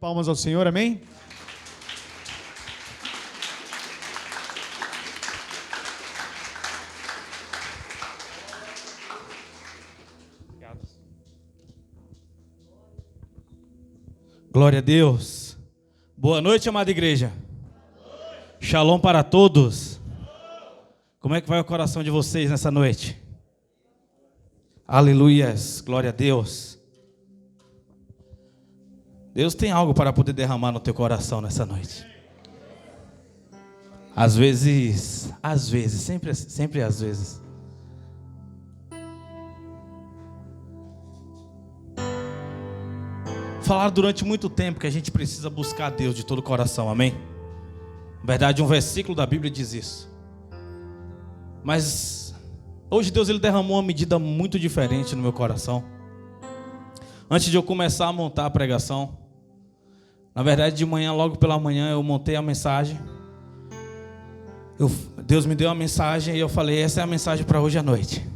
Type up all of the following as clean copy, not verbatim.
Palmas ao Senhor, amém? Glória a Deus. Boa noite, amada igreja. Shalom para todos. Como é que vai o coração de vocês nessa noite? Aleluias, glória a Deus. Deus tem algo para poder derramar no teu coração nessa noite. Às vezes, sempre às vezes. Falaram durante muito tempo que a gente precisa buscar Deus de todo o coração, amém? Na verdade, um versículo da Bíblia diz isso. Mas hoje Deus ele derramou uma medida muito diferente no meu coração. Antes de eu começar a montar a pregação, na verdade de manhã, logo pela manhã, eu montei a mensagem. Deus me deu a mensagem e eu falei, essa é a mensagem para hoje à noite.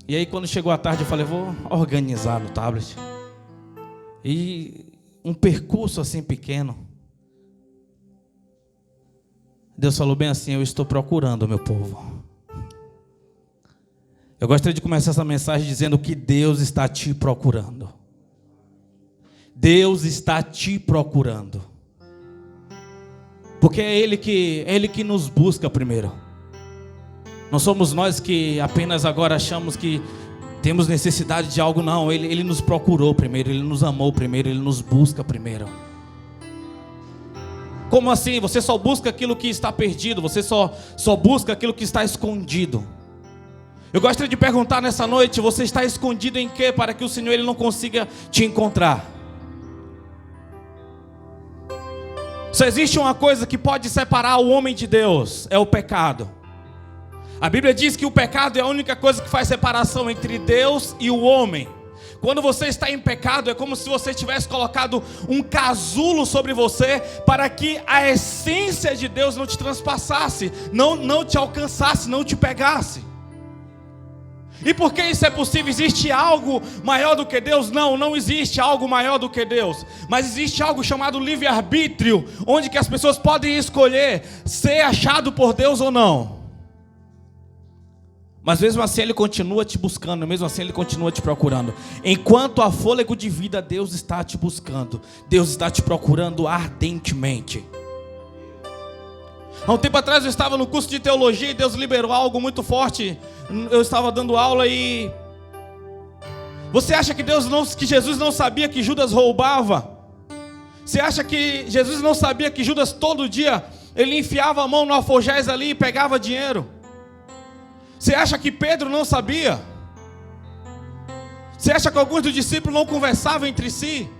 E aí quando chegou a tarde eu falei, vou organizar no tablet. E um percurso assim pequeno. Deus falou bem assim, eu estou procurando o meu povo. Eu gostaria de começar essa mensagem dizendo que Deus está te procurando. Deus está te procurando. Porque é Ele que nos busca primeiro. Não somos nós que apenas agora achamos que temos necessidade de algo, não. Ele nos procurou primeiro, Ele nos amou primeiro, Ele nos busca primeiro. Como assim? Você só busca aquilo que está perdido, você só busca aquilo que está escondido. Eu gostaria de perguntar nessa noite, você está escondido em quê para que o Senhor ele não consiga te encontrar? Só existe uma coisa que pode separar o homem de Deus, é o pecado. A Bíblia diz que o pecado é a única coisa que faz separação entre Deus e o homem. Quando você está em pecado, é como se você tivesse colocado um casulo sobre você para que a essência de Deus não te transpassasse, não te alcançasse, não te pegasse. E por que isso é possível? Existe algo maior do que Deus? Não existe algo maior do que Deus. Mas existe algo chamado livre-arbítrio, onde que as pessoas podem escolher ser achado por Deus ou não. Mas mesmo assim Ele continua te buscando, mesmo assim Ele continua te procurando. Enquanto há fôlego de vida, Deus está te buscando. Deus está te procurando ardentemente. Há um tempo atrás eu estava no curso de teologia e Deus liberou algo muito forte. Eu estava dando aula e... Você acha que Jesus não sabia que Judas roubava? Você acha que Jesus não sabia que Judas todo dia ele enfiava a mão no alforjés ali e pegava dinheiro? Você acha que Pedro não sabia? Você acha que alguns dos discípulos não conversavam entre si?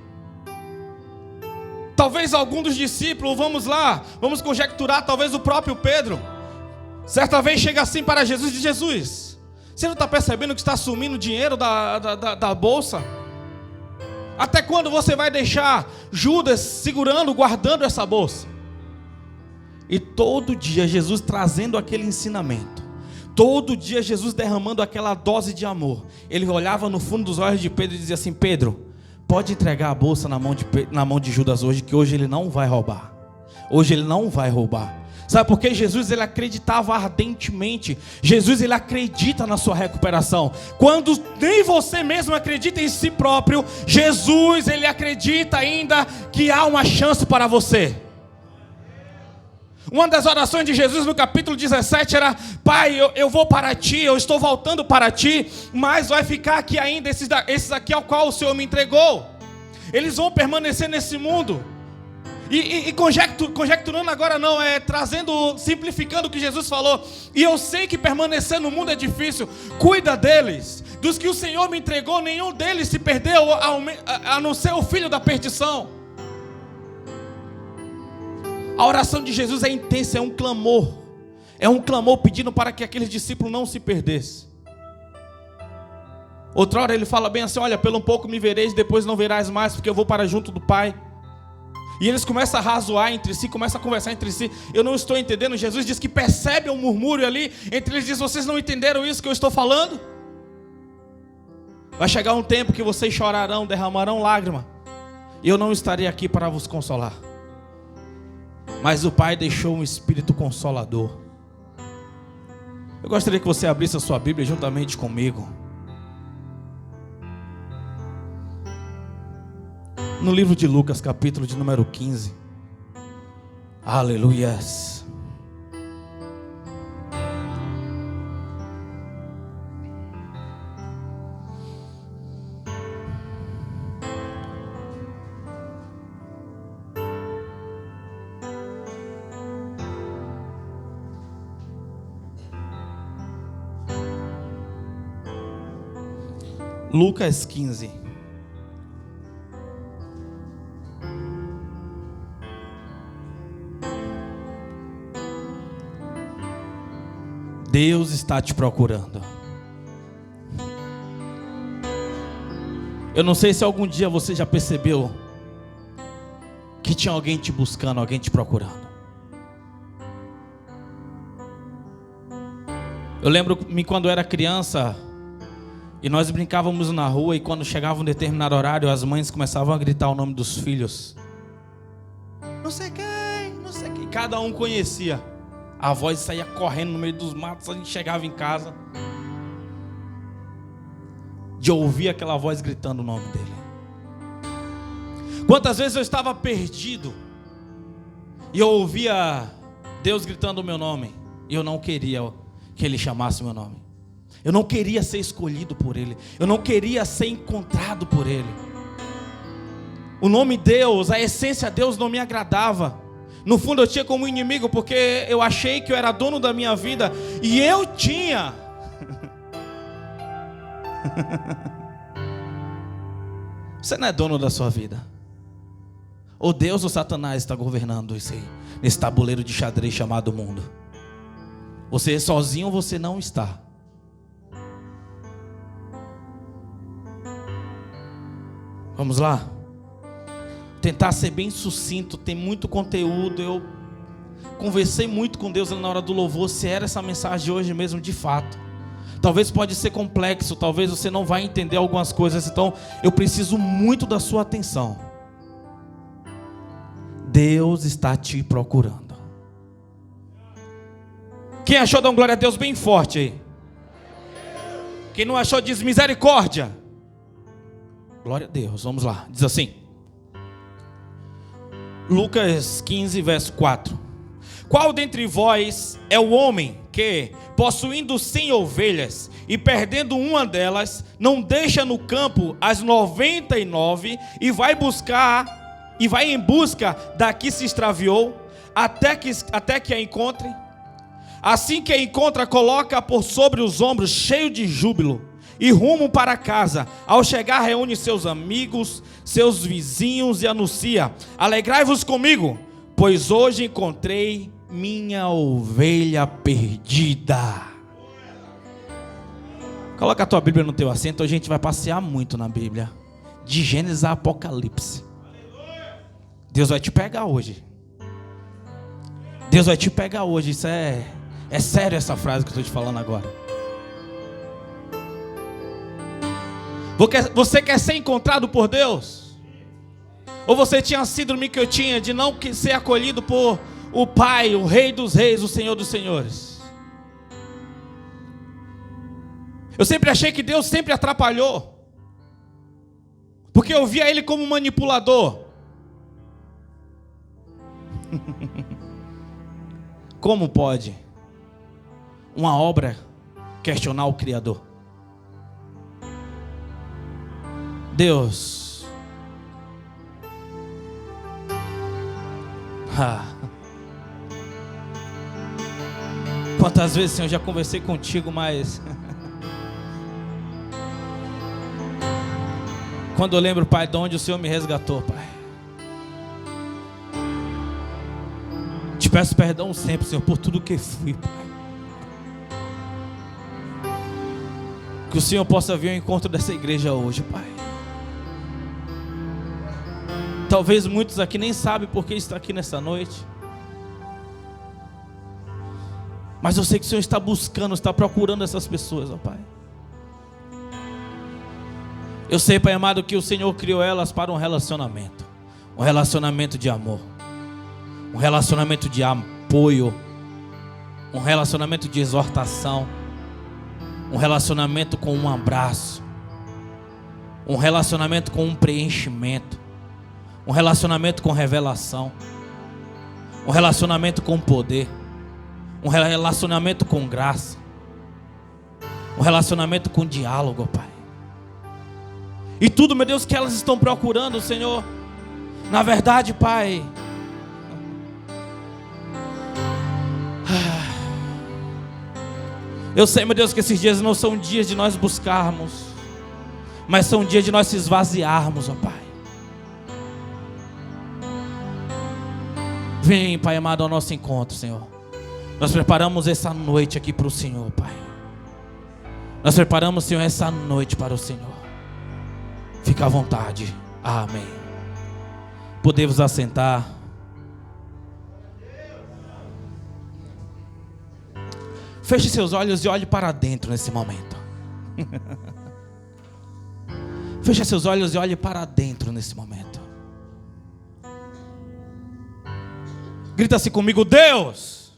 Talvez algum dos discípulos, vamos conjecturar, talvez o próprio Pedro, certa vez chega assim para Jesus e diz, Jesus, você não está percebendo que está sumindo dinheiro da bolsa? Até quando você vai deixar Judas segurando, guardando essa bolsa? E todo dia Jesus trazendo aquele ensinamento, todo dia Jesus derramando aquela dose de amor. Ele olhava no fundo dos olhos de Pedro e dizia assim, Pedro, pode entregar a bolsa na mão de Judas hoje, que hoje ele não vai roubar. Hoje ele não vai roubar. Sabe por quê? Jesus ele acreditava ardentemente. Jesus ele acredita na sua recuperação. Quando nem você mesmo acredita em si próprio, Jesus ele acredita ainda que há uma chance para você. Uma das orações de Jesus no capítulo 17 era, Pai, eu vou para Ti, eu estou voltando para Ti, mas vai ficar aqui ainda esses aqui ao qual o Senhor me entregou. Eles vão permanecer nesse mundo. E conjecturando agora não, simplificando o que Jesus falou. E eu sei que permanecer no mundo é difícil. Cuida deles. Dos que o Senhor me entregou, nenhum deles se perdeu, a não ser o filho da perdição. A oração de Jesus é intensa, é um clamor. É um clamor pedindo para que aqueles discípulos não se perdessem. Outra hora ele fala bem assim, olha, pelo um pouco me vereis, depois não verás mais, porque eu vou para junto do Pai. E eles começam a razoar entre si, começam a conversar entre si. Eu não estou entendendo. Jesus diz que percebe um murmúrio ali. Entre eles diz, vocês não entenderam isso que eu estou falando? Vai chegar um tempo que vocês chorarão, derramarão lágrima. eu não estarei aqui para vos consolar. Mas o Pai deixou um Espírito Consolador. Eu gostaria que você abrisse a sua Bíblia juntamente comigo. No livro de Lucas, capítulo de número 15. Aleluias. Lucas 15. Deus está te procurando. Eu não sei se algum dia você já percebeu que tinha alguém te buscando, alguém te procurando. Eu lembro-me quando eu era criança e nós brincávamos na rua, e quando chegava um determinado horário, as mães começavam a gritar o nome dos filhos. Não sei quem, não sei quem. Cada um conhecia. A voz saía correndo no meio dos matos. A gente chegava em casa de ouvir aquela voz gritando o nome dele. Quantas vezes eu estava perdido e eu ouvia Deus gritando o meu nome, e eu não queria que Ele chamasse o meu nome. Eu não queria ser escolhido por Ele. Eu não queria ser encontrado por Ele. O nome Deus, a essência Deus não me agradava. No fundo eu tinha como inimigo, porque eu achei que eu era dono da minha vida. E eu tinha. Você não é dono da sua vida. Ou Deus ou Satanás está governando nesse tabuleiro de xadrez chamado mundo. Você sozinho você não está. Vamos lá? Tentar ser bem sucinto, tem muito conteúdo. Eu conversei muito com Deus na hora do louvor, se era essa mensagem de hoje mesmo de fato. Talvez pode ser complexo, talvez você não vai entender algumas coisas, então eu preciso muito da sua atenção. Deus está te procurando. Quem achou, dá uma glória a Deus bem forte aí. Quem não achou, diz misericórdia. Glória a Deus, vamos lá, diz assim, Lucas 15, verso 4. Qual dentre vós é o homem que, possuindo 100 ovelhas e perdendo uma delas, não deixa no campo as 99 e vai em busca da que se extraviou, até que a encontre? Assim que a encontra, coloca por sobre os ombros, cheio de júbilo, e rumo para casa. Ao chegar, reúne seus amigos, seus vizinhos e anuncia: alegrai-vos comigo, pois hoje encontrei minha ovelha perdida. Coloca a tua Bíblia no teu assento. A gente vai passear muito na Bíblia, de Gênesis a Apocalipse. Deus vai te pegar hoje. Deus vai te pegar hoje. Isso é sério, essa frase que eu estou te falando agora. Você quer ser encontrado por Deus? Ou você tinha a síndrome que eu tinha, de não ser acolhido por o Pai, o Rei dos Reis, o Senhor dos Senhores? Eu sempre achei que Deus sempre atrapalhou, porque eu via Ele como manipulador. Como pode uma obra questionar o Criador? Deus, quantas vezes, Senhor, já conversei contigo, mas quando eu lembro, Pai, de onde o Senhor me resgatou, Pai, te peço perdão sempre, Senhor, por tudo que fui, Pai. Que o Senhor possa vir ao encontro dessa igreja hoje, Pai. Talvez muitos aqui nem sabem por que está aqui nessa noite, mas eu sei que o Senhor está buscando, está procurando essas pessoas, ó Pai. Eu sei, Pai amado, que o Senhor criou elas para um relacionamento. um relacionamento de amor, um relacionamento de apoio, um relacionamento de exortação, um relacionamento com um abraço, um relacionamento com um preenchimento, um relacionamento com revelação, um relacionamento com poder, um relacionamento com graça, um relacionamento com diálogo, Pai. E tudo, meu Deus, que elas estão procurando, Senhor, na verdade, Pai, eu sei, meu Deus, que esses dias não são dias de nós buscarmos, mas são dias de nós se esvaziarmos, ó Pai. Vem, Pai amado, ao nosso encontro, Senhor. Nós preparamos essa noite aqui para o Senhor, Pai. Nós preparamos, Senhor, essa noite para o Senhor. Fica à vontade. Amém. Podemos assentar. Feche seus olhos e olhe para dentro nesse momento. Feche seus olhos e olhe para dentro nesse momento. Grita-se comigo: Deus!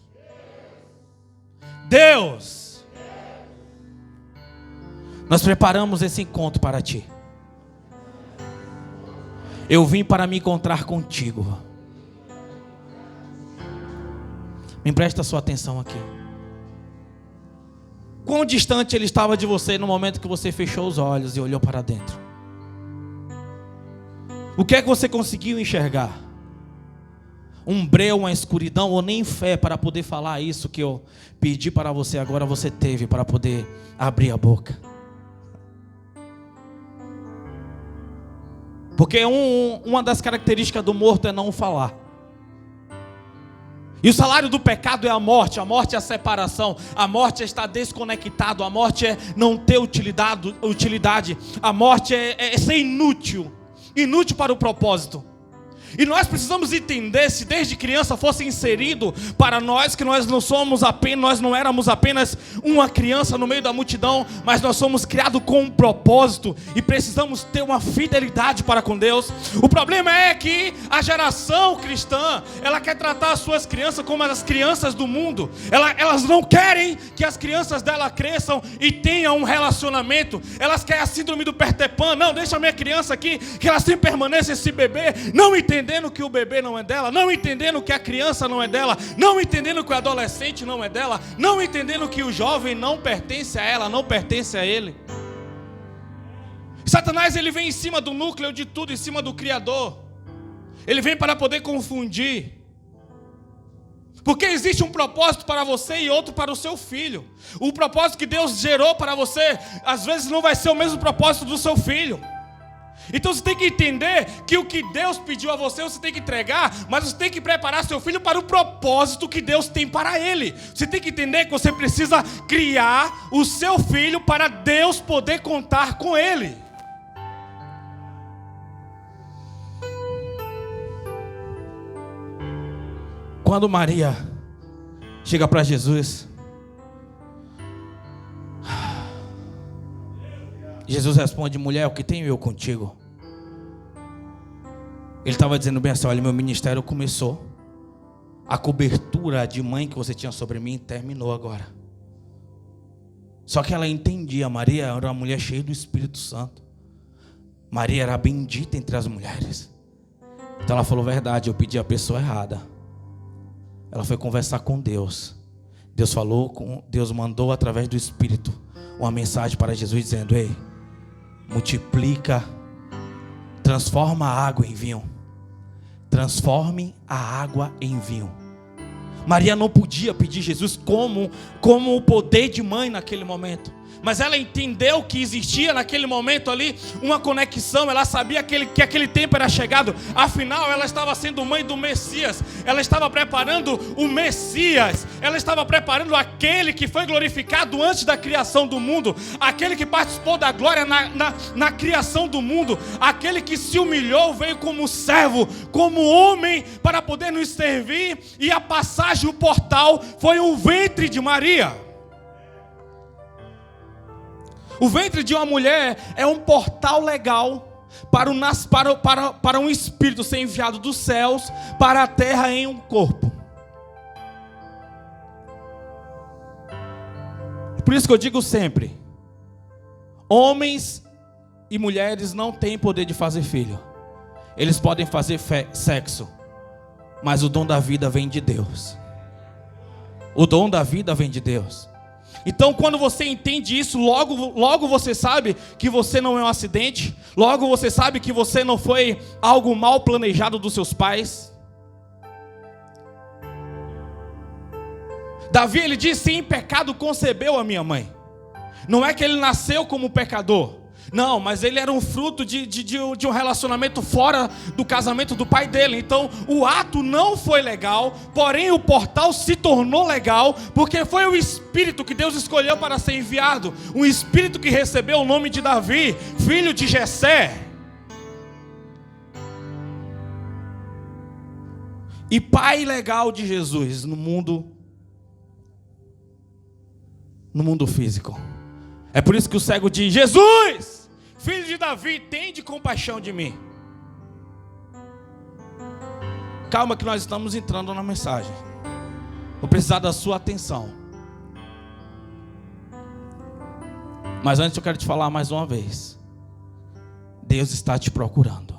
Deus! Nós preparamos esse encontro para Ti. Eu vim para me encontrar contigo. Me empresta a sua atenção aqui. Quão distante Ele estava de você no momento que você fechou os olhos e olhou para dentro? O que é que você conseguiu enxergar? Um breu, uma escuridão, ou nem fé para poder falar isso que eu pedi para você, agora você teve para poder abrir a boca. Porque uma das características do morto é não falar. E o salário do pecado é a morte é a separação, a morte é estar desconectado, a morte é não ter utilidade, a morte é ser inútil para o propósito. E nós precisamos entender, se desde criança fosse inserido para nós, que nós não éramos apenas uma criança no meio da multidão, mas nós somos criados com um propósito e precisamos ter uma fidelidade para com Deus. O problema é que a geração cristã, ela quer tratar as suas crianças como as crianças do mundo. Elas não querem que as crianças dela cresçam e tenham um relacionamento. Elas querem a síndrome do Peter Pan. Não, deixa a minha criança aqui, que ela sempre permaneça esse bebê, não entendendo que o bebê não é dela, não entendendo que a criança não é dela, não entendendo que o adolescente não é dela, não entendendo que o jovem não pertence a ela, não pertence a ele. Satanás, ele vem em cima do núcleo de tudo, em cima do Criador. Ele vem para poder confundir. Porque existe um propósito para você e outro para o seu filho. O propósito que Deus gerou para você, às vezes não vai ser o mesmo propósito do seu filho. Então você tem que entender que o que Deus pediu a você, você tem que entregar, mas você tem que preparar seu filho para o propósito que Deus tem para ele. Você tem que entender que você precisa criar o seu filho para Deus poder contar com ele. Quando Maria chega para Jesus, Jesus responde: mulher, o que tenho eu contigo? Ele estava dizendo bem assim: olha, meu ministério começou. A cobertura de mãe que você tinha sobre mim terminou agora. Só que ela entendia, Maria era uma mulher cheia do Espírito Santo. Maria era bendita entre as mulheres. Então ela falou: verdade, eu pedi a pessoa errada. Ela foi conversar com Deus. Deus mandou através do Espírito uma mensagem para Jesus dizendo: ei, multiplica, transforma a água em vinho. Transforme a água em vinho. Maria não podia pedir Jesus como o poder de mãe naquele momento. Mas ela entendeu que existia naquele momento ali uma conexão. Ela sabia que aquele tempo era chegado. Afinal, ela estava sendo mãe do Messias. Ela estava preparando o Messias. Ela estava preparando aquele que foi glorificado antes da criação do mundo. Aquele que participou da glória na criação do mundo. Aquele que se humilhou, veio como servo, como homem, para poder nos servir. E a passagem, o portal, foi o ventre de Maria. O ventre de uma mulher é um portal legal para um espírito ser enviado dos céus para a terra em um corpo. Por isso que eu digo sempre: homens e mulheres não têm poder de fazer filho. Eles podem fazer sexo, mas o dom da vida vem de Deus. O dom da vida vem de Deus. Então, quando você entende isso, logo você sabe que você não é um acidente. Logo você sabe que você não foi algo mal planejado dos seus pais. Davi, ele diz: sim, em pecado concebeu a minha mãe. Não é que ele nasceu como pecador. Não, mas ele era um fruto de um relacionamento fora do casamento do pai dele. Então o ato não foi legal, porém o portal se tornou legal, porque foi o espírito que Deus escolheu para ser enviado. Um espírito que recebeu o nome de Davi, filho de Jessé. E pai legal de Jesus no mundo físico. É por isso que o cego diz: Jesus, filho de Davi, tende compaixão de mim. Calma que nós estamos entrando na mensagem. Vou precisar da sua atenção. Mas antes eu quero te falar mais uma vez: Deus está te procurando.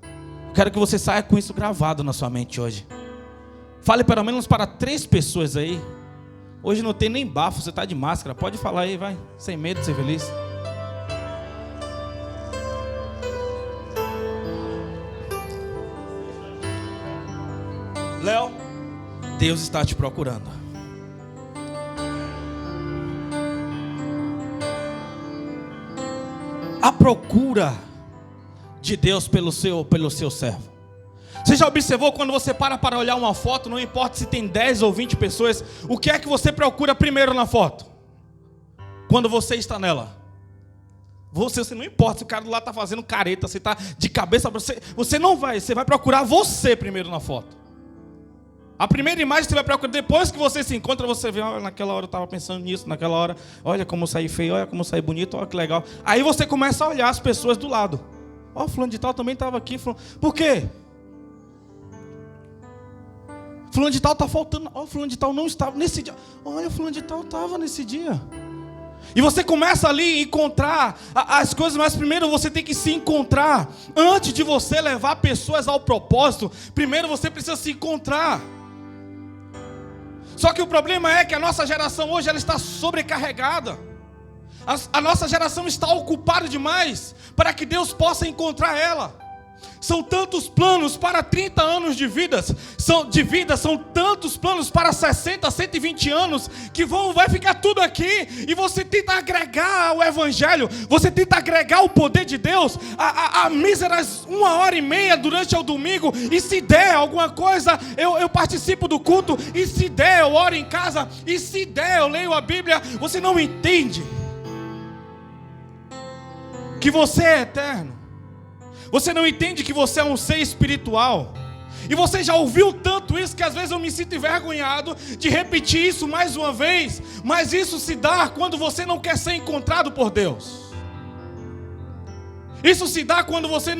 Eu quero que você saia com isso gravado na sua mente hoje. Fale pelo menos para 3 pessoas aí. Hoje não tem nem bafo, você está de máscara. Pode falar aí, vai. Sem medo de ser feliz. Léo, Deus está te procurando. A procura de Deus pelo seu servo. Você já observou quando você para olhar uma foto, não importa se tem 10 ou 20 pessoas, o que é que você procura primeiro na foto? Quando você está nela. Você não importa se o cara do lado está fazendo careta, você está de cabeça, você não vai, você vai procurar você primeiro na foto. A primeira imagem você vai procurar, depois que você se encontra, você vê: olha, naquela hora eu estava pensando nisso, naquela hora, olha como eu saí feio, olha como eu saí bonito, olha que legal. Aí você começa a olhar as pessoas do lado. Ó, fulano de tal também estava aqui. Por quê? Fulano de tal está faltando. Ó, fulano de tal não estava nesse dia. Olha, fulano de tal estava nesse dia. E você começa ali a encontrar as coisas, mas primeiro você tem que se encontrar. Antes de você levar pessoas ao propósito, primeiro você precisa se encontrar. Só que o problema é que a nossa geração hoje ela está sobrecarregada. A nossa geração está ocupada demais para que Deus possa encontrar ela. São tantos planos para 30 anos de vida, são tantos planos para 60, 120 anos, que vai ficar tudo aqui, e você tenta agregar o evangelho, você tenta agregar o poder de Deus, a míseras 1h30 durante o domingo, e se der alguma coisa, eu participo do culto, e se der eu oro em casa, e se der eu leio a Bíblia. Você não entende que você é eterno. Você não entende que você é um ser espiritual. E você já ouviu tanto isso que às vezes eu me sinto envergonhado de repetir isso mais uma vez. Mas isso se dá quando você não quer ser encontrado por Deus. Isso se dá quando você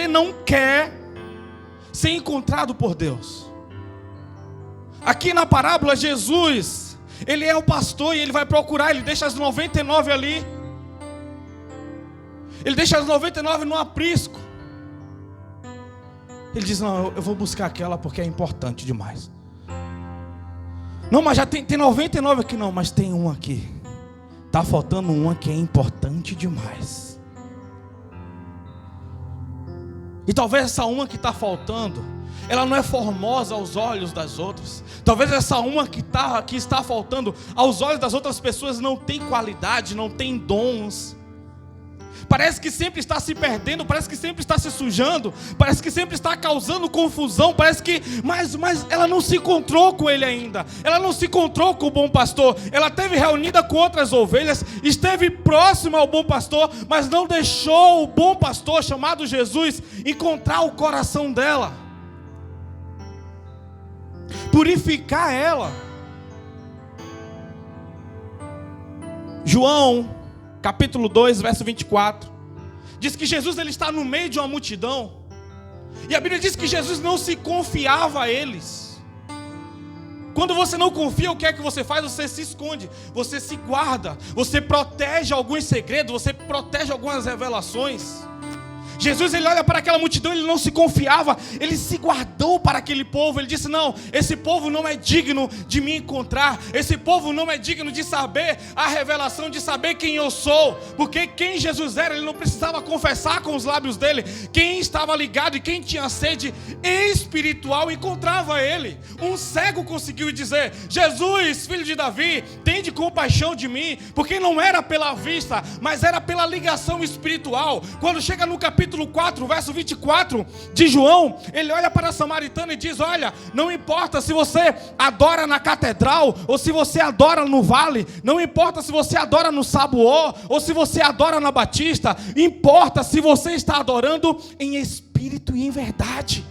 não quer ser encontrado por Deus. Aqui na parábola, Jesus, ele é o pastor e ele vai procurar, ele deixa as 99 ali. Ele deixa as 99 no aprisco. Ele diz: não, eu vou buscar aquela porque é importante demais. Não, mas já tem 99 aqui. Não, mas tem um aqui. Está faltando uma que é importante demais. E talvez essa uma que está faltando, ela não é formosa aos olhos das outras. Talvez essa uma que está faltando aos olhos das outras pessoas não tem qualidade, não tem dons. Parece que sempre está se perdendo, parece que sempre está se sujando, parece que sempre está causando confusão, parece que, mas ela não se encontrou com ele ainda, ela não se encontrou com o bom pastor, ela esteve reunida com outras ovelhas, esteve próxima ao bom pastor, mas não deixou o bom pastor, chamado Jesus, encontrar o coração dela, purificar ela. João capítulo 2, verso 24. diz que Jesus ele está no meio de uma multidão. E a Bíblia diz que Jesus não se confiava a eles. Quando você não confia, o que é que você faz? Você se esconde, você se guarda, você protege alguns segredos, você protege algumas revelações. Jesus ele olha para aquela multidão, ele não se confiava, ele se guardou para aquele povo. Ele disse: não, esse povo não é digno de me encontrar, esse povo não é digno de saber a revelação, de saber quem eu sou, porque quem Jesus era, ele não precisava confessar com os lábios dele. Quem estava ligado e quem tinha sede espiritual encontrava ele. Um cego conseguiu dizer: Jesus, filho de Davi, tende compaixão de mim, porque não era pela vista, mas era pela ligação espiritual. Quando chega no capítulo 4, verso 24 de João, ele olha para a samaritana e diz: olha, não importa se você adora na catedral ou se você adora no vale, não importa se você adora no Sabuó ou se você adora na Batista, importa se você está adorando em espírito e em verdade.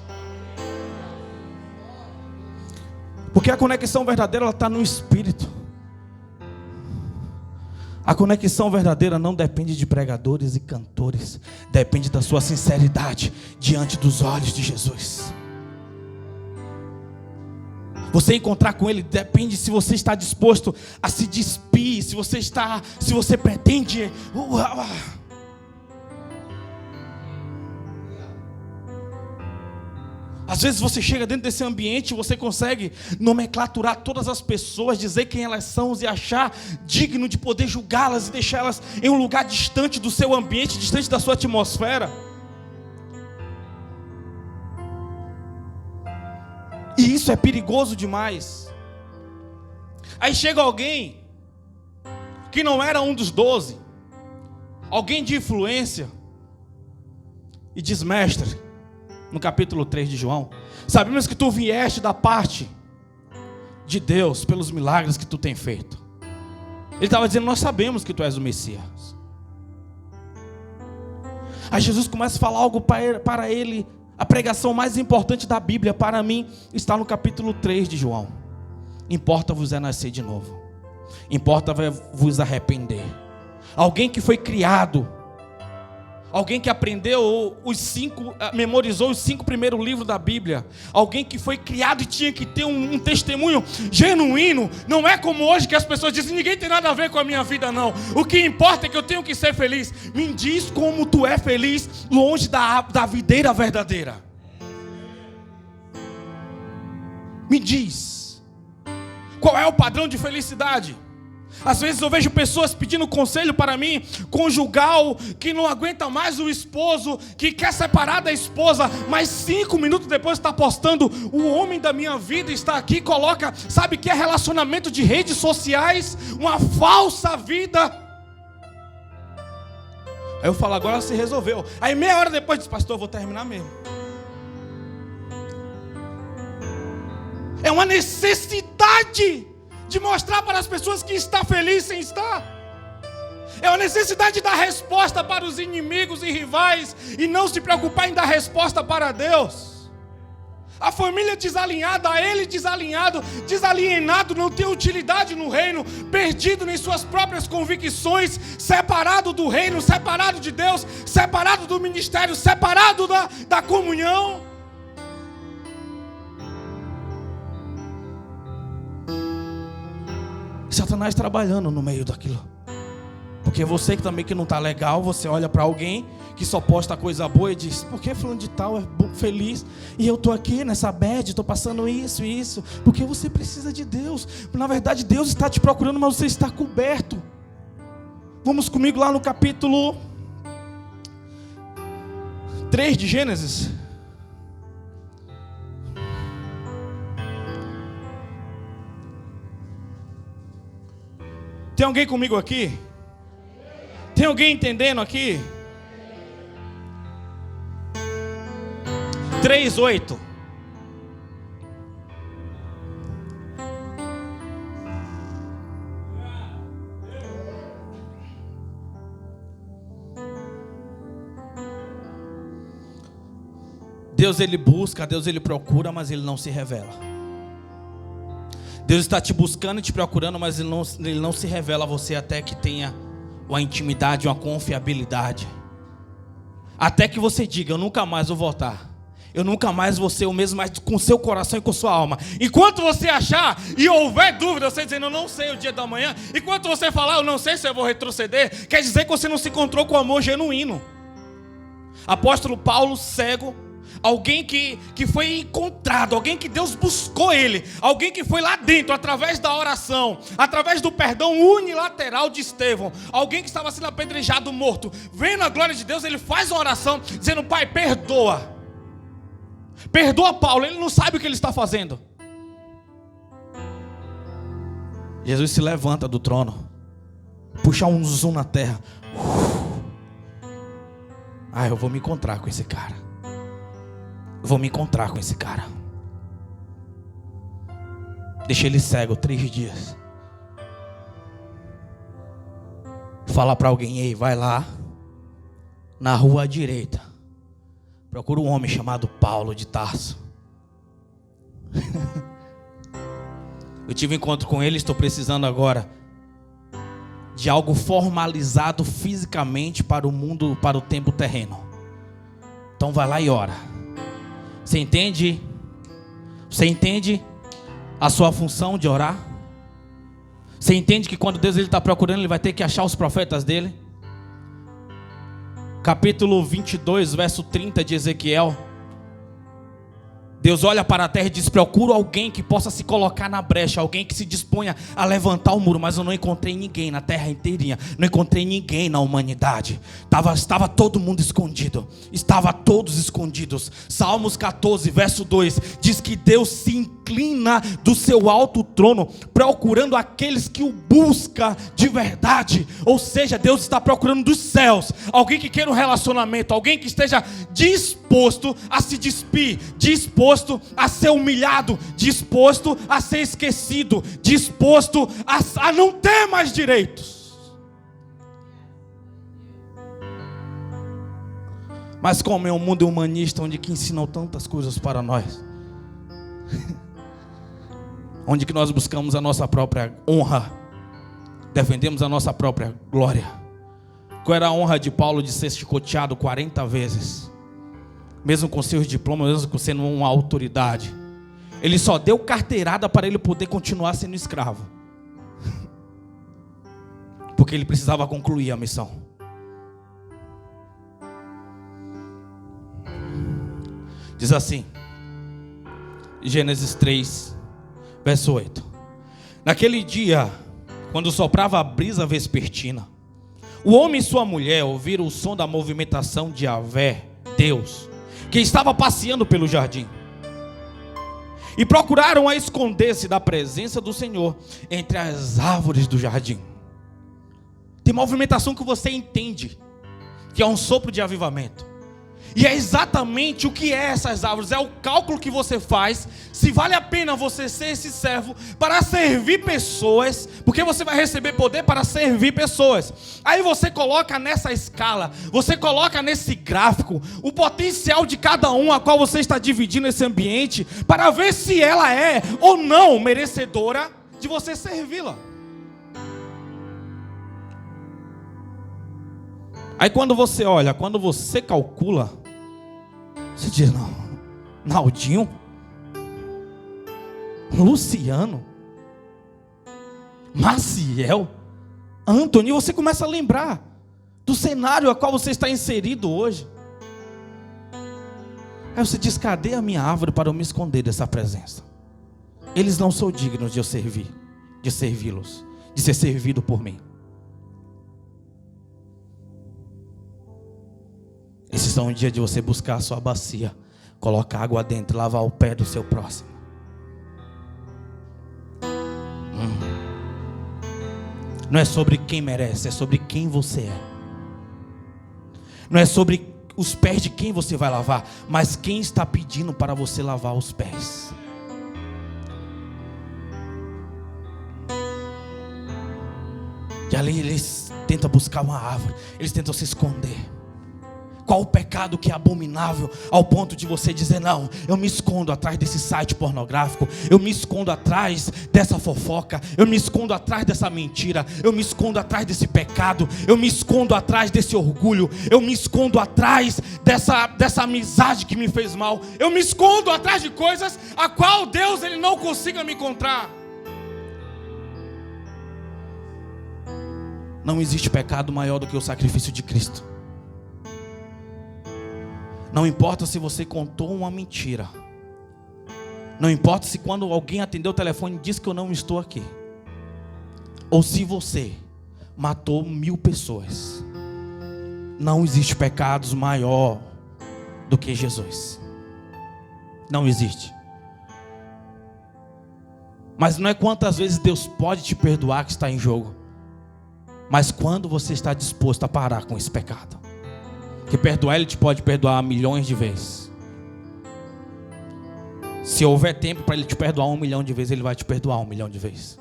Porque a conexão verdadeira ela está no espírito. A conexão verdadeira não depende de pregadores e cantores, depende da sua sinceridade diante dos olhos de Jesus. Você encontrar com Ele depende se você está disposto a se despir, se você pretende. Às vezes você chega dentro desse ambiente, você consegue nomenclaturar todas as pessoas, dizer quem elas são e achar digno de poder julgá-las e deixá-las em um lugar distante do seu ambiente, distante da sua atmosfera. E isso é perigoso demais. Aí chega alguém que não era um dos 12, alguém de influência, e diz: mestre, no capítulo 3 de João, sabemos que tu vieste da parte de Deus pelos milagres que tu tem feito. Ele estava dizendo: nós sabemos que tu és o Messias. Aí Jesus começa a falar algo para ele. A pregação mais importante da Bíblia para mim está no capítulo 3 de João. Importa-vos é nascer de novo, importa-vos arrepender. Alguém que foi criado, alguém que aprendeu memorizou os 5 primeiros livros da Bíblia, alguém que foi criado e tinha que ter um testemunho genuíno. Não é como hoje que as pessoas dizem: ninguém tem nada a ver com a minha vida, não. O que importa é que eu tenho que ser feliz. Me diz como tu é feliz longe da videira verdadeira. Me diz qual é o padrão de felicidade. Às vezes eu vejo pessoas pedindo conselho para mim, conjugal, que não aguenta mais o esposo, que quer separar da esposa, mas 5 minutos depois está postando: o homem da minha vida está aqui, coloca, sabe que é relacionamento de redes sociais, uma falsa vida. Aí eu falo: agora se resolveu. Aí meia hora depois diz: pastor, eu vou terminar mesmo. É uma necessidade de mostrar para as pessoas que está feliz sem estar. É uma necessidade de dar resposta para os inimigos e rivais e não se preocupar em dar resposta para Deus. A família desalinhada, ele desalinhado, desalienado, não tem utilidade no reino, perdido em suas próprias convicções, separado do reino, separado de Deus, separado do ministério, separado da comunhão. Satanás trabalhando no meio daquilo. Porque você que também que não está legal, você olha para alguém que só posta coisa boa e diz: por que fulano de tal é feliz e eu estou aqui nessa bad, estou passando isso? Porque você precisa de Deus. Na verdade Deus está te procurando, mas você está coberto. Vamos comigo lá no capítulo 3 de Gênesis. Tem alguém comigo aqui? Tem alguém entendendo aqui? 3:8. Deus ele busca, Deus ele procura, mas ele não se revela. Deus está te buscando e te procurando, mas ele não se revela a você até que tenha uma intimidade, uma confiabilidade. Até que você diga: eu nunca mais vou voltar. Eu nunca mais vou ser o mesmo, mas com seu coração e com sua alma. Enquanto você achar e houver dúvida, você dizendo: eu não sei o dia da manhã. Enquanto você falar: eu não sei se eu vou retroceder, quer dizer que você não se encontrou com amor genuíno. Apóstolo Paulo, cego, alguém que foi encontrado, alguém que Deus buscou ele, alguém que foi lá dentro através da oração, através do perdão unilateral de Estevão, alguém que estava sendo apedrejado, morto, vendo a glória de Deus, ele faz uma oração dizendo: Pai, perdoa Paulo, ele não sabe o que ele está fazendo. Jesus se levanta do trono, puxa um zoom na terra. Eu vou me encontrar com esse cara. Deixa ele cego 3 dias. Fala para alguém: ei, vai lá na rua à direita, procura um homem chamado Paulo de Tarso. Eu tive um encontro com ele, estou precisando agora de algo formalizado fisicamente para o mundo, para o tempo terreno. Então vai lá e ora. Você entende? Você entende a sua função de orar? Você entende que quando Deus está procurando, Ele vai ter que achar os profetas dele? Capítulo 22, verso 30 de Ezequiel. Deus olha para a terra e diz: procuro alguém que possa se colocar na brecha, alguém que se disponha a levantar o muro. Mas eu não encontrei ninguém na terra inteirinha, não encontrei ninguém na humanidade. Estava todo mundo escondido, estava todos escondidos. Salmos 14, verso 2 diz que Deus se inclina do seu alto trono, procurando aqueles que o buscam de verdade. Ou seja, Deus está procurando dos céus alguém que queira um relacionamento, alguém que esteja disposto a se despir, disposto a ser humilhado, disposto a ser esquecido, disposto a não ter mais direitos. Mas como é um mundo humanista onde que ensinam tantas coisas para nós, onde que nós buscamos a nossa própria honra, defendemos a nossa própria glória. Qual era a honra de Paulo de ser chicoteado 40 vezes? Mesmo com seus diplomas, mesmo com sendo uma autoridade, ele só deu carteirada para ele poder continuar sendo escravo, porque ele precisava concluir a missão. Diz assim, Gênesis 3, verso 8: naquele dia, quando soprava a brisa vespertina, o homem e sua mulher ouviram o som da movimentação de Yahvé, Deus, que estava passeando pelo jardim, e procuraram a esconder-se da presença do Senhor entre as árvores do jardim. Tem movimentação que você entende que é um sopro de avivamento, e é exatamente o que é essas árvores. É o cálculo que você faz se vale a pena você ser esse servo para servir pessoas, porque você vai receber poder para servir pessoas. Aí você coloca nessa escala, você coloca nesse gráfico o potencial de cada um a qual você está dividindo esse ambiente, para ver se ela é ou não merecedora de você servi-la. Aí quando você olha, quando você calcula, você diz: não, Naldinho, Luciano, Maciel, Antônio, você começa a lembrar do cenário a qual você está inserido hoje. Aí você diz: cadê a minha árvore para eu me esconder dessa presença? Eles não são dignos de eu servir, de servi-los, de ser servido por mim. Esses são o dia de você buscar a sua bacia, colocar água dentro e lavar o pé do seu próximo. Não é sobre quem merece, é sobre quem você é. Não é sobre os pés de quem você vai lavar, mas quem está pedindo para você lavar os pés. E ali eles tentam buscar uma árvore, eles tentam se esconder. Qual o pecado que é abominável ao ponto de você dizer: não, eu me escondo atrás desse site pornográfico, eu me escondo atrás dessa fofoca, eu me escondo atrás dessa mentira, eu me escondo atrás desse pecado, eu me escondo atrás desse orgulho, eu me escondo atrás dessa amizade que me fez mal, eu me escondo atrás de coisas a qual Deus ele não consiga me encontrar. Não existe pecado maior do que o sacrifício de Cristo. Não importa se você contou uma mentira. Não importa se quando alguém atendeu o telefone disse que eu não estou aqui. Ou se você matou 1000 pessoas. Não existe pecados maior do que Jesus. Não existe. Mas não é quantas vezes Deus pode te perdoar que está em jogo, mas quando você está disposto a parar com esse pecado. Que perdoar, Ele te pode perdoar milhões de vezes. Se houver tempo para Ele te perdoar 1 milhão de vezes, Ele vai te perdoar 1 milhão de vezes.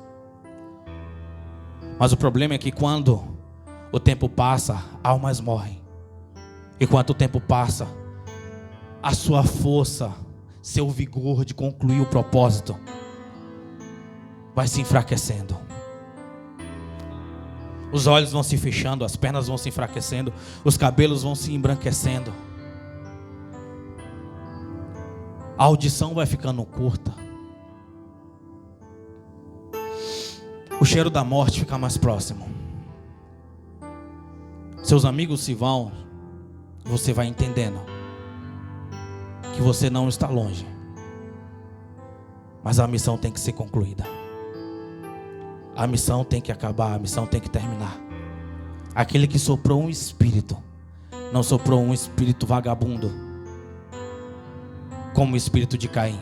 Mas o problema é que quando o tempo passa, almas morrem. E quanto o tempo passa, a sua força, seu vigor de concluir o propósito vai se enfraquecendo. Os olhos vão se fechando, as pernas vão se enfraquecendo, os cabelos vão se embranquecendo. A audição vai ficando curta. O cheiro da morte fica mais próximo. Seus amigos se vão, você vai entendendo que você não está longe. Mas a missão tem que ser concluída. A missão tem que acabar, a missão tem que terminar. Aquele que soprou um espírito, não soprou um espírito vagabundo, como o espírito de Caim.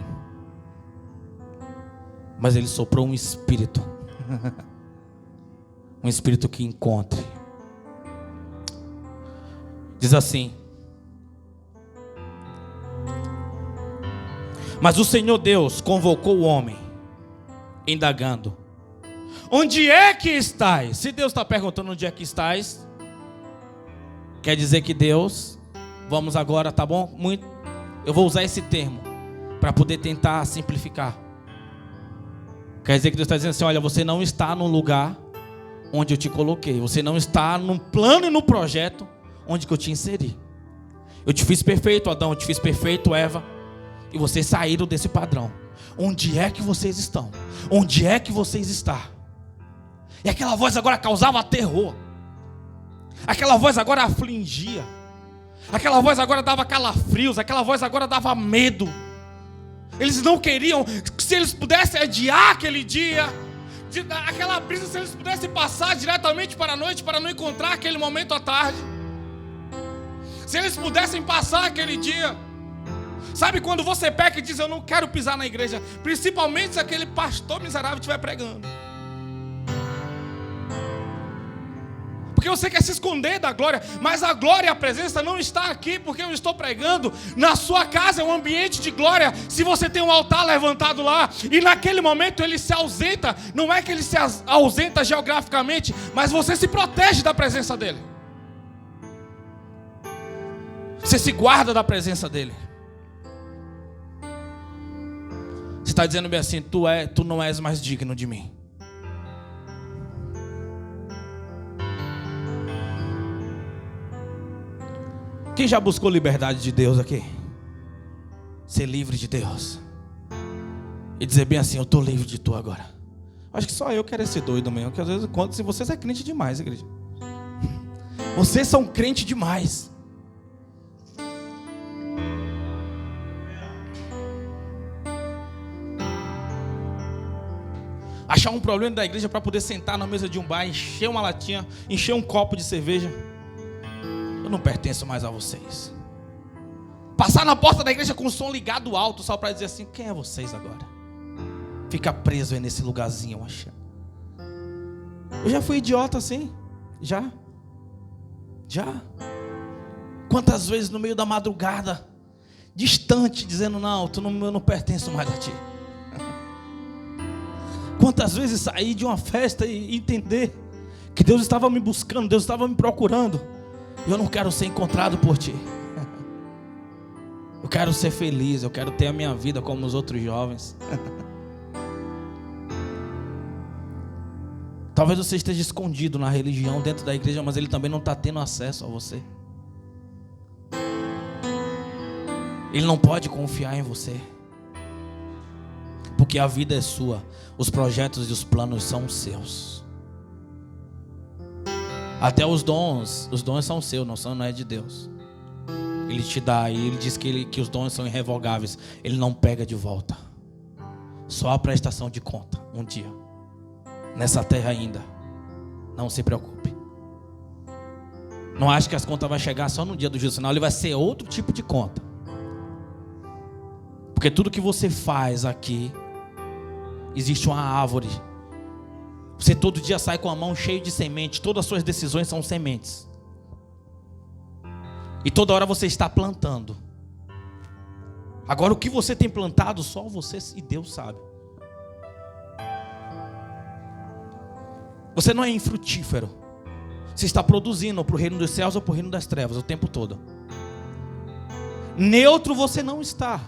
Mas ele soprou um espírito, um espírito que encontre. Diz assim: mas o Senhor Deus convocou o homem, indagando: onde é que estás? Se Deus está perguntando onde é que estás, quer dizer que Deus, vamos agora, tá bom? Eu vou usar esse termo para poder tentar simplificar. Quer dizer que Deus está dizendo assim: olha, você não está no lugar onde eu te coloquei. Você não está no plano e no projeto onde que eu te inseri. Eu te fiz perfeito, Adão, eu te fiz perfeito, Eva. E vocês saíram desse padrão. Onde é que vocês estão? Onde é que vocês estão? E aquela voz agora causava terror. Aquela voz agora afligia. Aquela voz agora dava calafrios. Aquela voz agora dava medo. Eles não queriam, se eles pudessem adiar aquele dia, aquela brisa, se eles pudessem passar diretamente para a noite, para não encontrar aquele momento à tarde. Se eles pudessem passar aquele dia. Sabe quando você peca e diz: eu não quero pisar na igreja, principalmente se aquele pastor miserável estiver pregando, porque você quer se esconder da glória. Mas a glória e a presença não está aqui porque eu estou pregando. Na sua casa é um ambiente de glória. Se você tem um altar levantado lá, e naquele momento ele se ausenta, não é que ele se ausenta geograficamente, mas você se protege da presença dele. Você se guarda da presença dele. Você está dizendo bem assim: tu não és mais digno de mim. Quem já buscou liberdade de Deus aqui? Ser livre de Deus. E dizer bem assim: eu estou livre de tu agora. Acho que só eu quero ser doido mesmo. Porque às vezes se vocês é crente demais, igreja. Vocês são crente demais. Achar um problema da igreja para poder sentar na mesa de um bar, encher uma latinha, encher um copo de cerveja. Eu não pertenço mais a vocês. Passar na porta da igreja com o som ligado alto, só para dizer assim: quem é vocês agora? Fica preso aí nesse lugarzinho achando. Eu já fui idiota assim. Já. Quantas vezes no meio da madrugada, distante, dizendo: não, eu não pertenço mais a ti. Quantas vezes saí de uma festa e entender que Deus estava me buscando, Deus estava me procurando. Eu não quero ser encontrado por ti. quero ser feliz, eu quero ter a minha vida como os outros jovens. Talvez você esteja escondido na religião dentro da igreja, mas ele também não está tendo acesso a você. Ele não pode confiar em você, porque a vida é sua, os projetos e os planos são seus. Até os dons são seus, não é de Deus. Ele te dá, e ele diz que os dons são irrevogáveis. Ele não pega de volta. Só a prestação de conta um dia, nessa terra ainda. Não se preocupe. Não ache que as contas vão chegar só no dia do juízo final. Ele vai ser outro tipo de conta. Porque tudo que você faz aqui, existe uma árvore. Você todo dia sai com a mão cheia de semente. Todas as suas decisões são sementes. E toda hora você está plantando. Agora o que você tem plantado, só você e Deus sabe. Você não é infrutífero. Você está produzindo para o reino dos céus ou para o reino das trevas o tempo todo. Neutro você não está.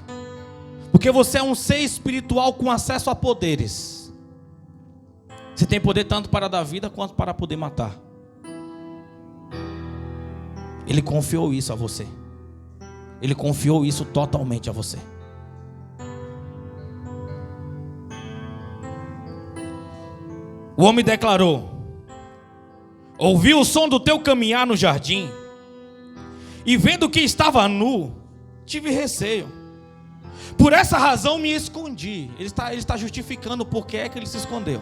Porque você é um ser espiritual com acesso a poderes. Você tem poder tanto para dar vida quanto para poder matar. Ele confiou isso a você. Ele confiou isso totalmente a você. O homem declarou: ouvi o som do teu caminhar no jardim, e vendo que estava nu, tive receio. Por essa razão me escondi. Ele está justificando por que é que ele se escondeu.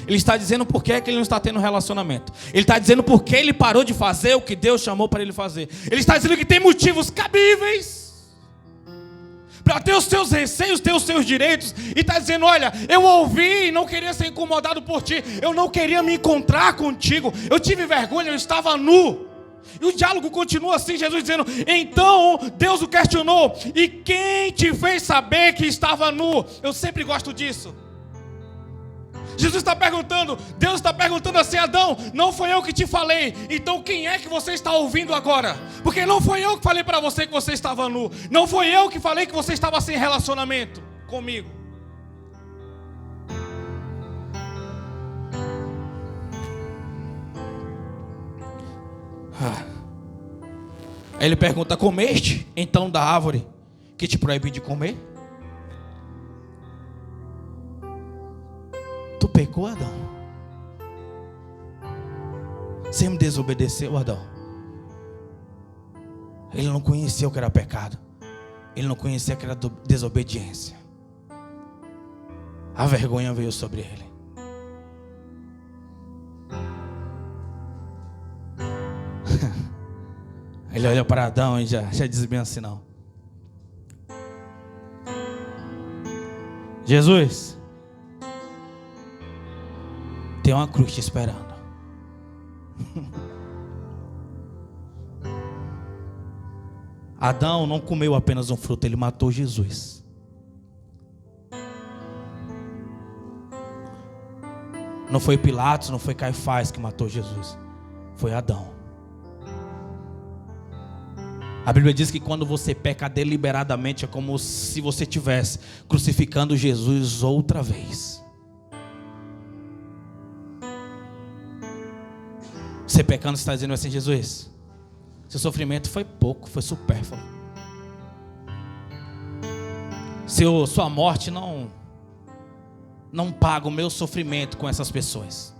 Ele está dizendo por que é que ele não está tendo relacionamento. Ele está dizendo por que ele parou de fazer o que Deus chamou para ele fazer. Ele está dizendo que tem motivos cabíveis para ter os seus receios, ter os seus direitos. E está dizendo: olha, eu ouvi e não queria ser incomodado por ti. Eu não queria me encontrar contigo. Eu tive vergonha, eu estava nu. E o diálogo continua assim, Jesus dizendo: então Deus o questionou: e quem te fez saber que estava nu? Eu sempre gosto disso. Jesus está perguntando, Deus está perguntando assim: Adão, não foi eu que te falei, então quem é que você está ouvindo agora? Porque não foi eu que falei para você que você estava nu. Não foi eu que falei que você estava sem relacionamento comigo. Aí ele pergunta: comeste então da árvore que te proibi de comer? Tu pecou, Adão? Você me desobedeceu, Adão? Ele não conhecia o que era pecado. Ele não conhecia o que era desobediência. A vergonha veio sobre ele. Ele olha para Adão e já diz bem assim: não. Jesus, tem uma cruz te esperando. Adão não comeu apenas um fruto, ele matou Jesus. Não foi Pilatos, não foi Caifás que matou Jesus, foi Adão. A Bíblia diz que quando você peca deliberadamente, é como se você estivesse crucificando Jesus outra vez. Você pecando, você está dizendo assim: Jesus, seu sofrimento foi pouco, foi supérfluo. Sua morte não paga o meu sofrimento com essas pessoas.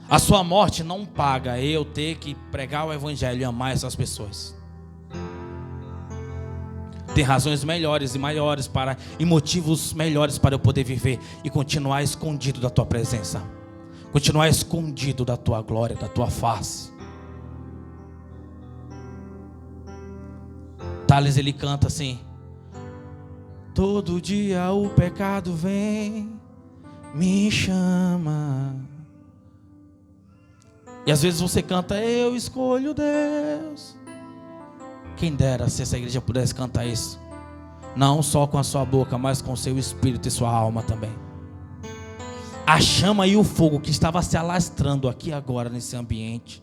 A sua morte não paga eu ter que pregar o evangelho e amar essas pessoas. Tem razões melhores e maiores e motivos melhores para eu poder viver e continuar escondido da tua presença. Continuar escondido da tua glória, da tua face. Thales, ele canta assim: todo dia o pecado vem, me chama. E às vezes você canta: eu escolho Deus. Quem dera se essa igreja pudesse cantar isso, não só com a sua boca, mas com o seu espírito e sua alma também. A chama e o fogo que estava se alastrando aqui agora nesse ambiente,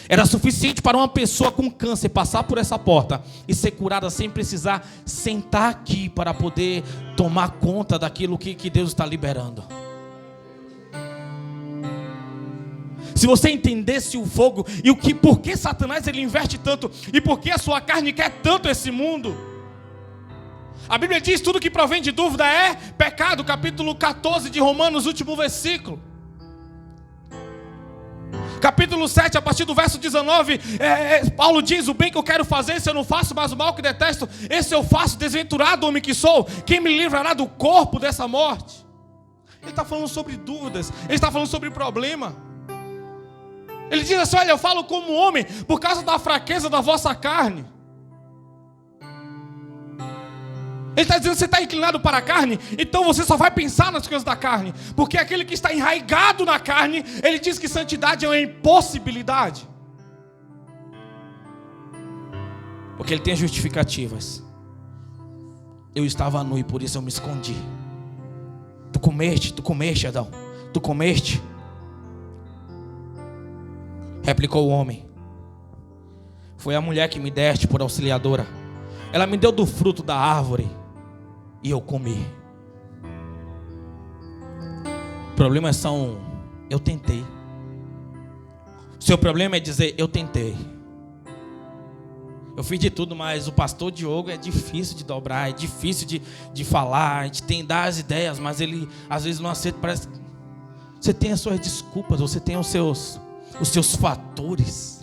Era suficiente para uma pessoa com câncer passar por essa porta e ser curada sem precisar sentar aqui para poder tomar conta daquilo que Deus está liberando. Se você entendesse o fogo e por que Satanás ele investe tanto e por que a sua carne quer tanto esse mundo. A Bíblia diz: tudo que provém de dúvida é pecado. Capítulo 14 de Romanos, último versículo. Capítulo 7, a partir do verso 19, Paulo diz: o bem que eu quero fazer, se eu não faço, mas o mal que detesto, esse eu faço. Desventurado homem que sou, quem me livrará do corpo dessa morte? Ele está falando sobre dúvidas, ele está falando sobre problema. Ele diz assim: olha, eu falo como homem, por causa da fraqueza da vossa carne. Ele está dizendo: você está inclinado para a carne, então você só vai pensar nas coisas da carne. Porque aquele que está enraizado na carne, ele diz que santidade é uma impossibilidade. Porque ele tem justificativas. Eu estava nu e por isso eu me escondi. Tu comeste, Adão, tu comeste. Replicou o homem: foi a mulher que me deste por auxiliadora. Ela me deu do fruto da árvore e eu comi. Problemas são: eu tentei. Seu problema é dizer: eu tentei. Eu fiz de tudo, mas o pastor Diogo é difícil de dobrar, é difícil de falar. A gente tem que dar as ideias, mas ele às vezes não aceita. Parece que você tem as suas desculpas, você tem os seus fatores.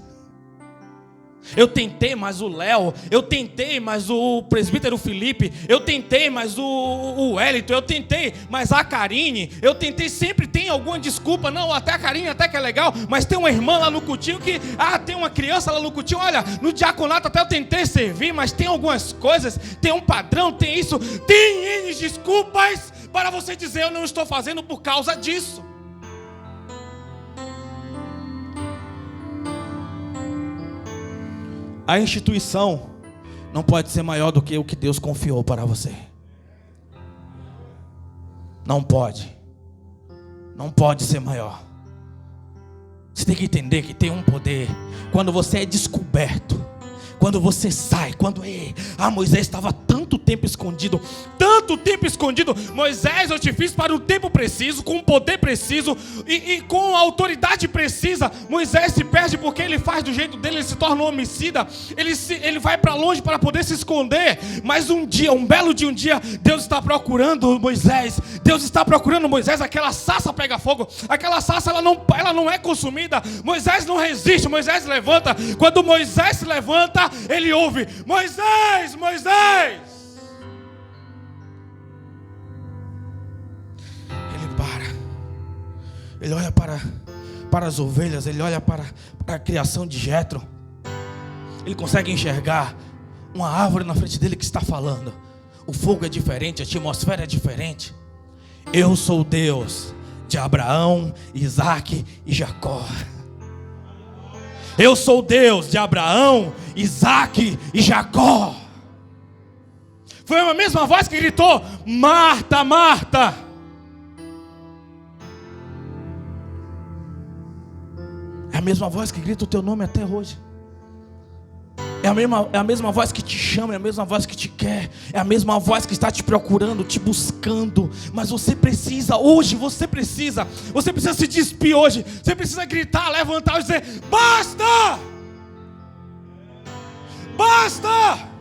Eu tentei, mas o Léo, eu tentei, mas o presbítero Felipe, eu tentei, mas o Wellington, eu tentei, mas a Karine, eu tentei, sempre tem alguma desculpa. Não, até a Karine até que é legal, mas tem uma irmã lá no cultinho que, tem uma criança lá no cultinho, olha, no diaconato até eu tentei servir, mas tem algumas coisas, tem um padrão, tem isso, tem N desculpas para você dizer: eu não estou fazendo por causa disso. A instituição não pode ser maior do que o que Deus confiou para você. Não pode. Não pode ser maior. Você tem que entender que tem um poder. Quando você é descoberto, quando você sai, Moisés estava tanto tempo escondido. Moisés, eu te fiz para o tempo preciso, com o poder preciso e com a autoridade precisa. Moisés se perde porque ele faz do jeito dele, ele se torna um homicida. Ele vai para longe para poder se esconder. Mas um belo dia, Deus está procurando Moisés. Aquela sarça pega fogo. Aquela sarça ela não é consumida. Moisés não resiste, Moisés levanta. Quando Moisés se levanta, ele ouve: Moisés, Moisés. Ele para. Ele olha para as ovelhas. Ele olha para a criação de Jetro. Ele consegue enxergar uma árvore na frente dele que está falando. O fogo é diferente, a atmosfera é diferente. Eu sou o Deus de Abraão, Isaque e Jacó. Eu sou o Deus de Abraão, Isaque e Jacó. Foi a mesma voz que gritou: Marta, Marta. É a mesma voz que grita o teu nome até hoje. É a mesma voz que te chama, é a mesma voz que te quer, é a mesma voz que está te procurando, te buscando. Mas você precisa se despir hoje. Você precisa gritar, levantar e dizer: basta! Basta!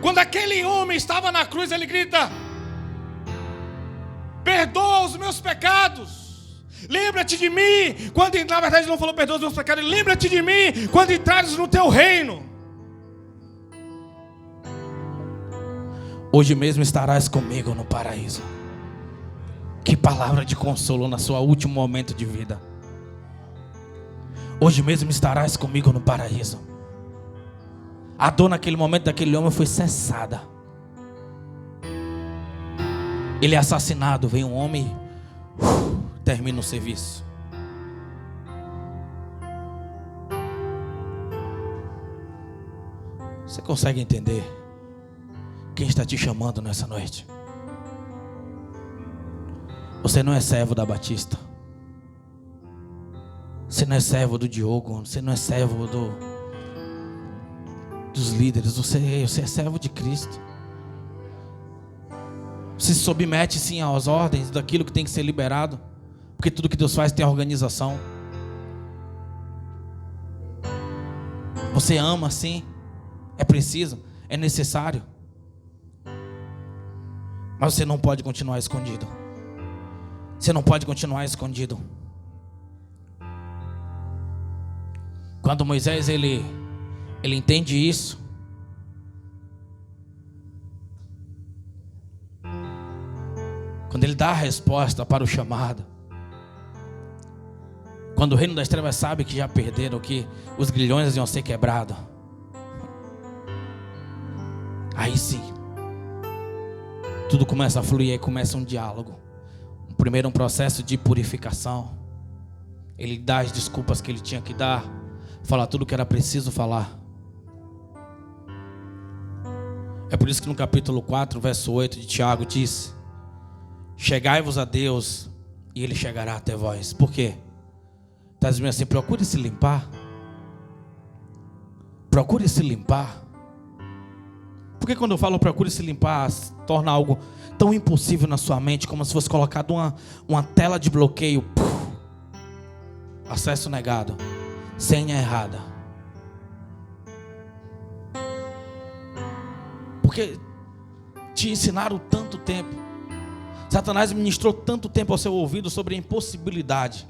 Quando aquele homem estava na cruz, ele grita: perdoa os meus pecados. Lembra-te de mim, quando, na verdade ele não falou perdoa os meus pecados, lembra-te de mim quando entrares no teu reino. Hoje mesmo estarás comigo no paraíso. Que palavra de consolo no seu último momento de vida. Hoje mesmo estarás comigo no paraíso. A dor naquele momento daquele homem foi cessada. Ele é assassinado, vem um homem, termina o serviço. Você consegue entender quem está te chamando nessa noite? Você não é servo da Batista. Você não é servo do Diogo, você não é servo dos líderes, você é servo de Cristo. Você se submete sim às ordens daquilo que tem que ser liberado, porque tudo que Deus faz tem organização. Você ama sim, é preciso, é necessário, mas você não pode continuar escondido. Você não pode continuar escondido. Quando Moisés ele entende isso, quando ele dá a resposta para o chamado, quando o reino das trevas sabe que já perderam, que os grilhões iam ser quebrados, aí sim tudo começa a fluir, aí começa um diálogo. Primeiro um processo de purificação. Ele dá as desculpas que ele tinha que dar, falar tudo o que era preciso falar. É por isso que no capítulo 4, verso 8 de Tiago diz: chegai-vos a Deus e Ele chegará até vós. Por quê? Está dizendo assim, procure se limpar. Procure se limpar. Porque quando eu falo procure se limpar, torna algo tão impossível na sua mente, como se fosse colocado uma tela de bloqueio. Acesso negado, senha errada. Porque te ensinaram tanto tempo, Satanás ministrou tanto tempo ao seu ouvido sobre a impossibilidade.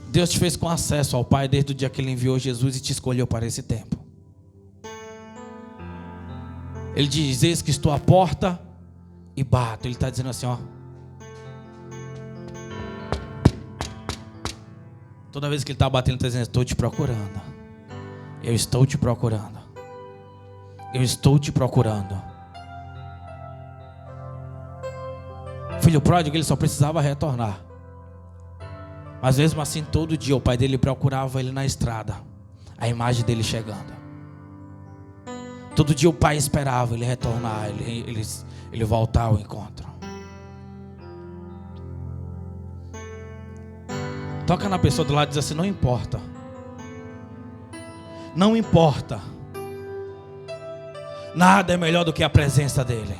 Deus te fez com acesso ao Pai desde o dia que Ele enviou Jesus e te escolheu para esse tempo. Ele diz: eis que estou à porta e bato. Ele está dizendo assim, ó. Toda vez que Ele está batendo, Ele está dizendo: estou te procurando. Eu estou te procurando. Eu estou te procurando. Filho pródigo, ele só precisava retornar. Mas mesmo assim, todo dia o pai dele procurava ele na estrada, a imagem dele chegando. Todo dia o pai esperava ele retornar, ele voltar ao encontro. Toca na pessoa do lado e diz assim: não importa. Não importa. Nada é melhor do que a presença dele.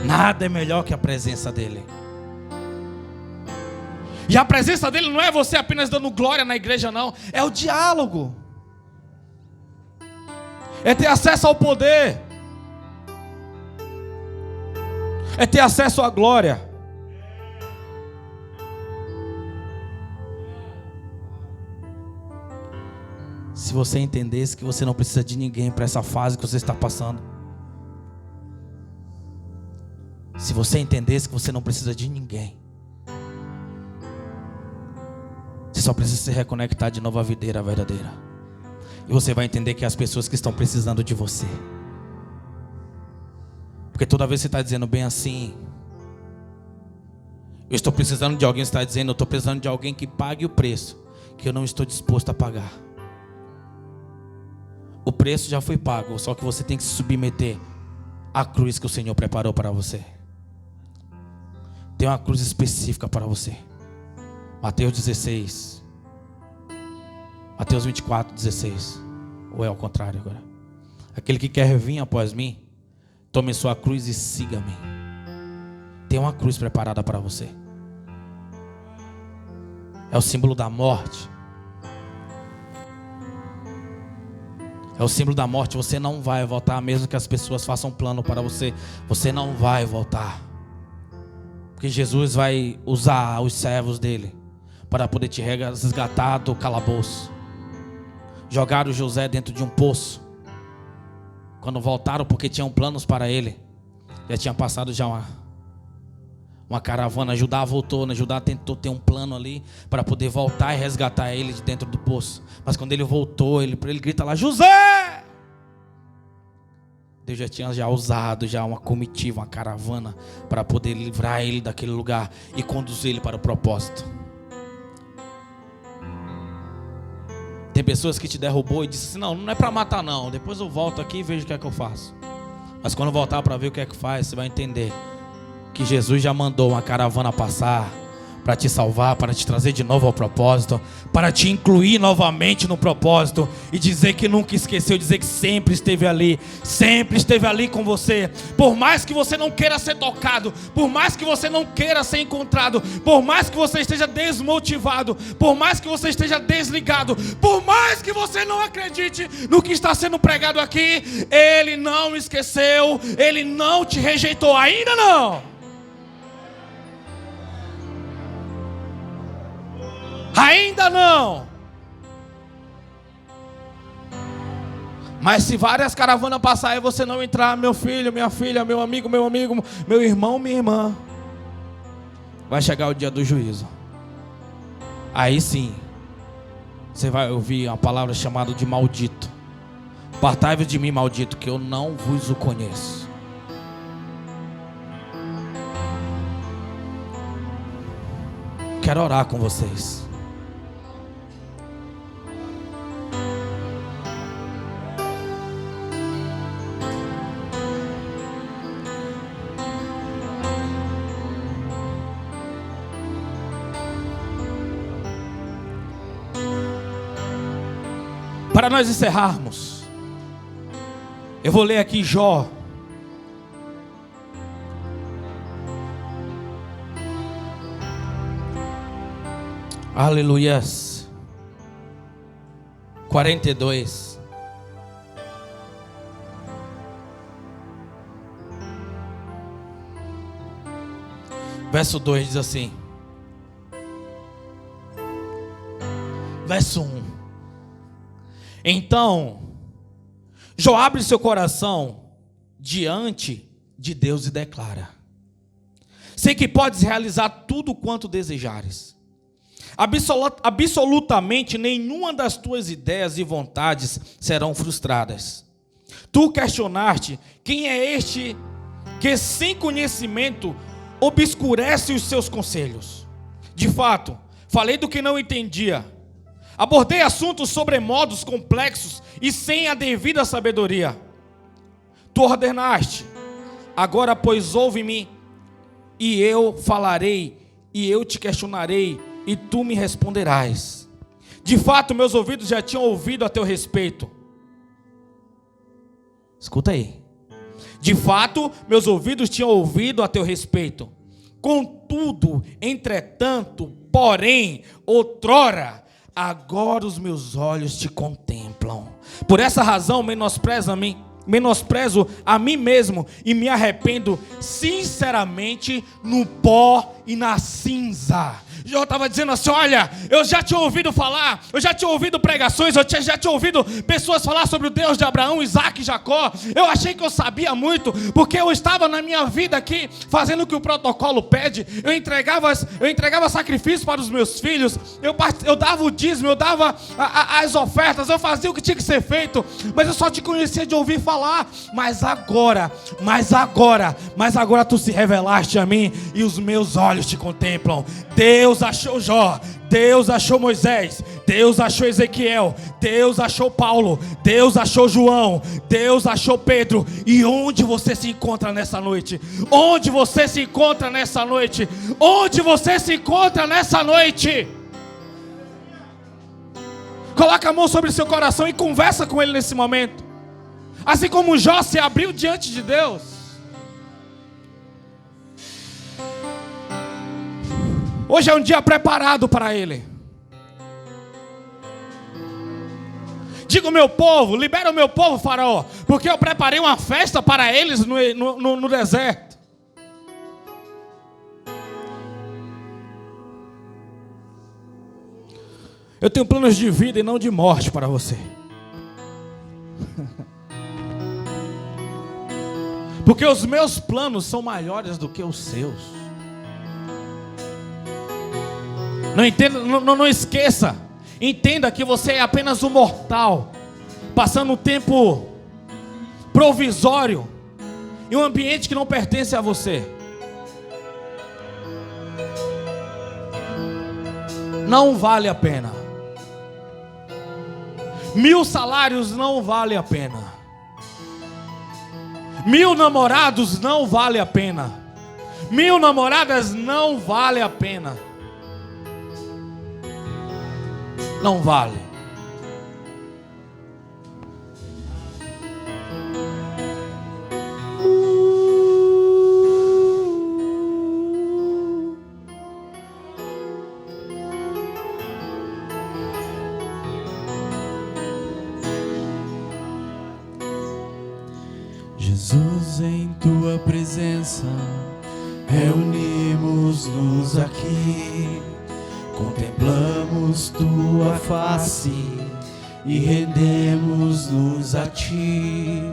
Nada é melhor que a presença dele. E a presença dele não é você apenas dando glória na igreja, não. É o diálogo. É ter acesso ao poder. É ter acesso à glória. Se você entendesse que você não precisa de ninguém para essa fase que você está passando. Se você entendesse que você não precisa de ninguém. Você só precisa se reconectar de novo à videira verdadeira. E você vai entender que é as pessoas que estão precisando de você. Porque toda vez que você está dizendo bem assim: eu estou precisando de alguém, você está dizendo: eu estou precisando de alguém que pague o preço que eu não estou disposto a pagar. O preço já foi pago, só que você tem que se submeter à cruz que o Senhor preparou para você. Tem uma cruz específica para você. Mateus 16. Mateus 24, 16. Ou é ao contrário agora? Aquele que quer vir após mim, tome sua cruz e siga-me. Tem uma cruz preparada para você. É o símbolo da morte. É o símbolo da morte. Você não vai voltar, mesmo que as pessoas façam um plano para você. Você não vai voltar. Porque Jesus vai usar os servos dele para poder te resgatar do calabouço. Jogaram José dentro de um poço. Quando voltaram, porque tinham planos para ele. Já tinha passado já uma caravana. Judá voltou, né? Judá tentou ter um plano ali para poder voltar e resgatar ele de dentro do poço. Mas quando ele voltou, ele grita lá: José! Deus já tinha usado uma comitiva, uma caravana para poder livrar ele daquele lugar e conduzir ele para o propósito. Tem pessoas que te derrubou e disse assim: não é para matar não, depois eu volto aqui e vejo o que é que eu faço. Mas quando voltar para ver o que é que faz, você vai entender que Jesus já mandou uma caravana passar para te salvar, para te trazer de novo ao propósito, para te incluir novamente no propósito e dizer que nunca esqueceu, dizer que sempre esteve ali com você. Por mais que você não queira ser tocado, por mais que você não queira ser encontrado, por mais que você esteja desmotivado, por mais que você esteja desligado, por mais que você não acredite no que está sendo pregado aqui, Ele não esqueceu, Ele não te rejeitou, ainda não. Ainda não. Mas se várias caravanas passarem e você não entrar, meu filho, minha filha, meu amigo, meu irmão, minha irmã, vai chegar o dia do juízo. Aí sim, você vai ouvir uma palavra chamada de maldito. Apartai-vos de mim, maldito, que eu não vos o conheço. Quero orar com vocês. Para nós encerrarmos, eu vou ler aqui Jó. Aleluias. 42. Verso 2 diz assim. Verso 1. Então, Jó abre seu coração diante de Deus e declara: sei que podes realizar tudo quanto desejares. Absolutamente nenhuma das tuas ideias e vontades serão frustradas. Tu questionaste quem é este que sem conhecimento obscurece os seus conselhos. De fato, falei do que não entendia. Abordei assuntos sobremodos complexos e sem a devida sabedoria. Tu ordenaste, agora pois ouve-me, e eu falarei, e eu te questionarei, e tu me responderás. De fato, meus ouvidos já tinham ouvido a teu respeito. Escuta aí. De fato, meus ouvidos tinham ouvido a teu respeito. Contudo, entretanto, porém, outrora, agora os meus olhos te contemplam. Por essa razão menosprezo a mim mesmo e me arrependo sinceramente no pó e na cinza. Jó estava dizendo assim: olha, eu já tinha ouvido falar, eu já tinha ouvido pregações, já tinha ouvido pessoas falar sobre o Deus de Abraão, Isaac e Jacó. Eu achei que eu sabia muito, porque eu estava na minha vida aqui fazendo o que o protocolo pede. Eu entregava sacrifício para os meus filhos, eu dava o dízimo, eu dava as ofertas, eu fazia o que tinha que ser feito, mas eu só te conhecia de ouvir falar. Mas agora tu se revelaste a mim e os meus olhos te contemplam. Deus achou Jó, Deus achou Moisés, Deus achou Ezequiel, Deus achou Paulo, Deus achou João, Deus achou Pedro. E onde você se encontra nessa noite? Onde você se encontra nessa noite? Onde você se encontra nessa noite? Coloca a mão sobre o seu coração e conversa com ele nesse momento. Assim como Jó se abriu diante de Deus. Hoje é um dia preparado para ele. Diga ao meu povo, libera o meu povo, faraó, porque eu preparei uma festa para eles no deserto. Eu tenho planos de vida e não de morte para você. Porque os meus planos são maiores do que os seus. Não esqueça. Entenda que você é apenas um mortal, passando um tempo provisório em um ambiente que não pertence a você. Não vale a pena. 1000 salários não vale a pena. 1000 namorados não vale a pena. 1000 namoradas não vale a pena. Não vale. Jesus, em tua presença, reunimos-nos aqui, contemplamos tua face e rendemos-nos a ti.